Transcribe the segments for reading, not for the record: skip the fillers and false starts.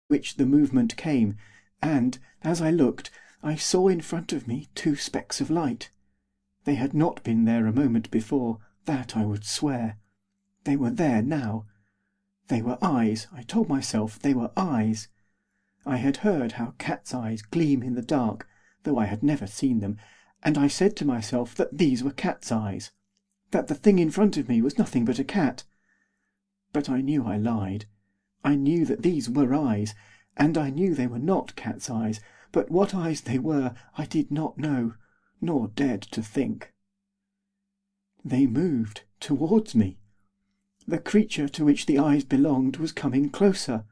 which the movement came, and, as I looked, I saw in front of me two specks of light. They had not been there a moment before, that I would swear. They were there now. They were eyes, I told myself, they were eyes. I had heard how cats' eyes gleam in the dark, though I had never seen them, and I said to myself that these were cats' eyes, that the thing in front of me was nothing but a cat. But I knew I lied. I knew that these were eyes, and I knew they were not cat's eyes, but what eyes they were I did not know, nor dared to think. They moved towards me. The creature to which the eyes belonged was coming closer.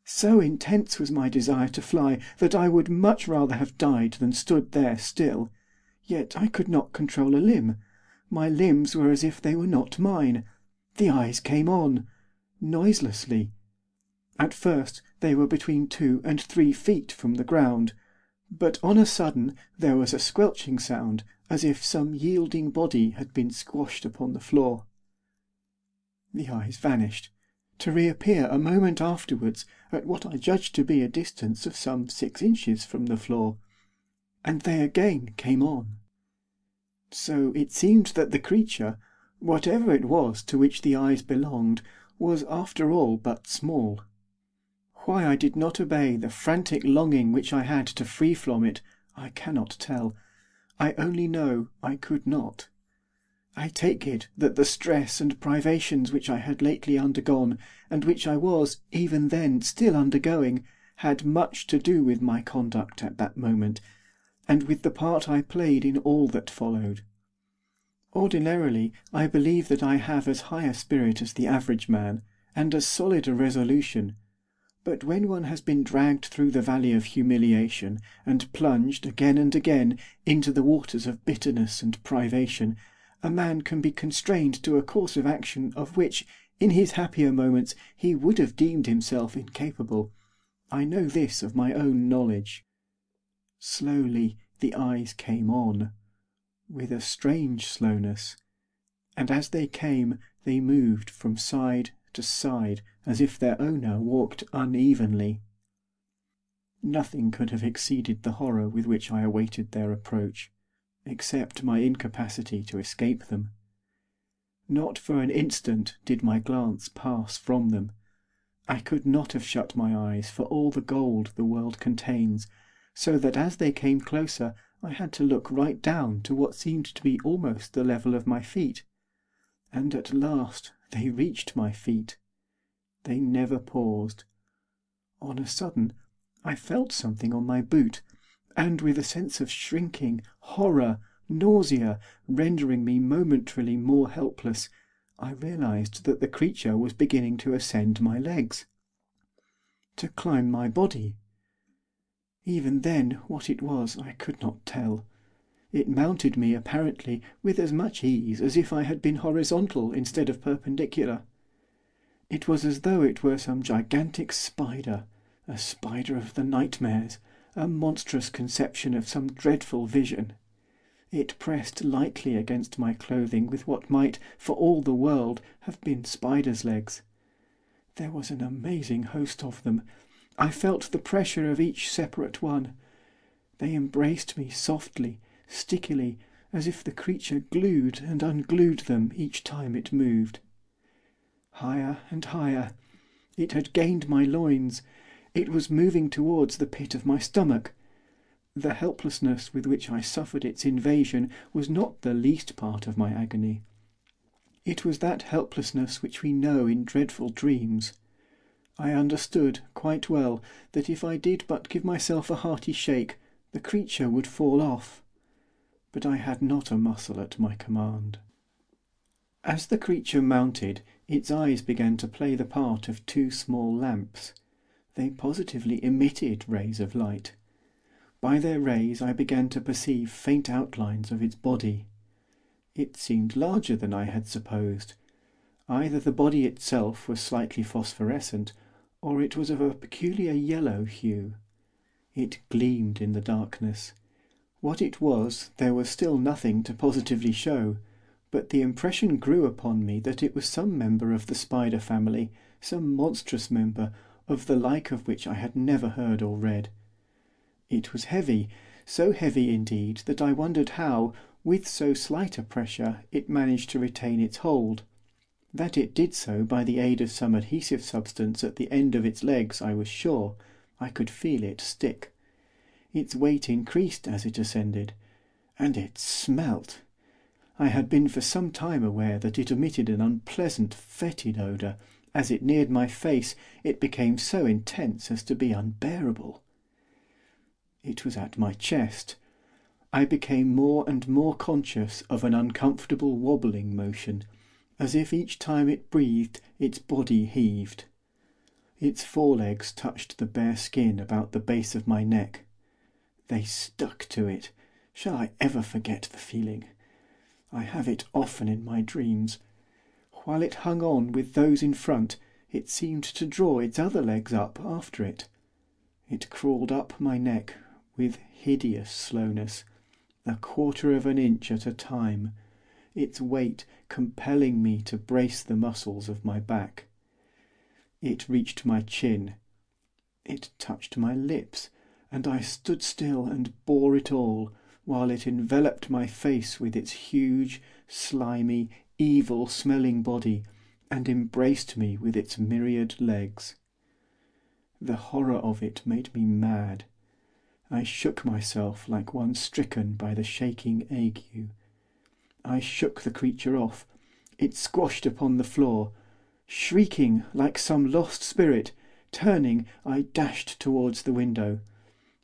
So intense was my desire to fly that I would much rather have died than stood there still. Yet I could not control a limb. My limbs were as if they were not mine. The eyes came on, noiselessly. At first they were between 2 and 3 feet from the ground, but on a sudden there was a squelching sound, as if some yielding body had been squashed upon the floor. The eyes vanished, to reappear a moment afterwards at what I judged to be a distance of some 6 inches from the floor, and they again came on. So it seemed that the creature, whatever it was to which the eyes belonged, was after all but small. Why I did not obey the frantic longing which I had to flee from it, I cannot tell. I only know I could not. I take it that the stress and privations which I had lately undergone, and which I was, even then, still undergoing, had much to do with my conduct at that moment, and with the part I played in all that followed. Ordinarily, I believe that I have as high a spirit as the average man, and as solid a resolution, but when one has been dragged through the valley of humiliation, and plunged again and again into the waters of bitterness and privation, a man can be constrained to a course of action of which, in his happier moments, he would have deemed himself incapable. I know this of my own knowledge. Slowly the eyes came on, with a strange slowness, and as they came they moved from side to side as if their owner walked unevenly. Nothing could have exceeded the horror with which I awaited their approach, except my incapacity to escape them. Not for an instant did my glance pass from them. I could not have shut my eyes for all the gold the world contains, so that as they came closer I had to look right down to what seemed to be almost the level of my feet. And at last they reached my feet. They never paused. On a sudden I felt something on my boot, and with a sense of shrinking, horror, nausea, rendering me momentarily more helpless, I realised that the creature was beginning to ascend my legs, to climb my body. Even then what it was I could not tell. It mounted me, apparently, with as much ease as if I had been horizontal instead of perpendicular. It was as though it were some gigantic spider, a spider of the nightmares, a monstrous conception of some dreadful vision. It pressed lightly against my clothing with what might, for all the world, have been spider's legs. There was an amazing host of them. I felt the pressure of each separate one. They embraced me softly, stickily, as if the creature glued and unglued them each time it moved. Higher and higher. It had gained my loins. It was moving towards the pit of my stomach. The helplessness with which I suffered its invasion was not the least part of my agony. It was that helplessness which we know in dreadful dreams. I understood, quite well, that if I did but give myself a hearty shake, the creature would fall off. But I had not a muscle at my command. As the creature mounted, its eyes began to play the part of 2 small lamps. They positively emitted rays of light. By their rays I began to perceive faint outlines of its body. It seemed larger than I had supposed. Either the body itself was slightly phosphorescent, or it was of a peculiar yellow hue. It gleamed in the darkness. What it was there was still nothing to positively show, but the impression grew upon me that it was some member of the spider family, some monstrous member, of the like of which I had never heard or read. It was heavy, so heavy indeed that I wondered how, with so slight a pressure, it managed to retain its hold. That it did so by the aid of some adhesive substance at the end of its legs I was sure. I could feel it stick. Its weight increased as it ascended. And it smelt. I had been for some time aware that it emitted an unpleasant, fetid odour. As it neared my face, it became so intense as to be unbearable. It was at my chest. I became more and more conscious of an uncomfortable wobbling motion, as if each time it breathed its body heaved. Its forelegs touched the bare skin about the base of my neck. They stuck to it. Shall I ever forget the feeling? I have it often in my dreams. While it hung on with those in front, it seemed to draw its other legs up after it. It crawled up my neck with hideous slowness, 1/4 of an inch at a time, its weight compelling me to brace the muscles of my back. It reached my chin. It touched my lips, and I stood still and bore it all, while it enveloped my face with its huge, slimy, evil-smelling body, and embraced me with its myriad legs. The horror of it made me mad. I shook myself like one stricken by the shaking ague. I shook the creature off. It squashed upon the floor. Shrieking like some lost spirit, turning, I dashed towards the window.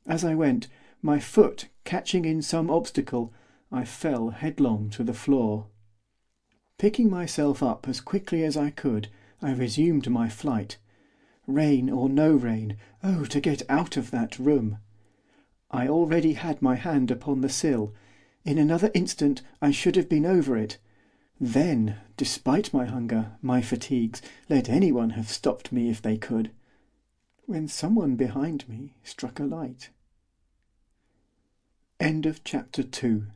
As I went, my foot catching in some obstacle, I fell headlong to the floor. Picking myself up as quickly as I could, I resumed my flight. Rain or no rain, oh, to get out of that room! I already had my hand upon the sill. In another instant I should have been over it. Then, despite my hunger, my fatigues, let anyone have stopped me if they could. When someone behind me struck a light. End of chapter 2.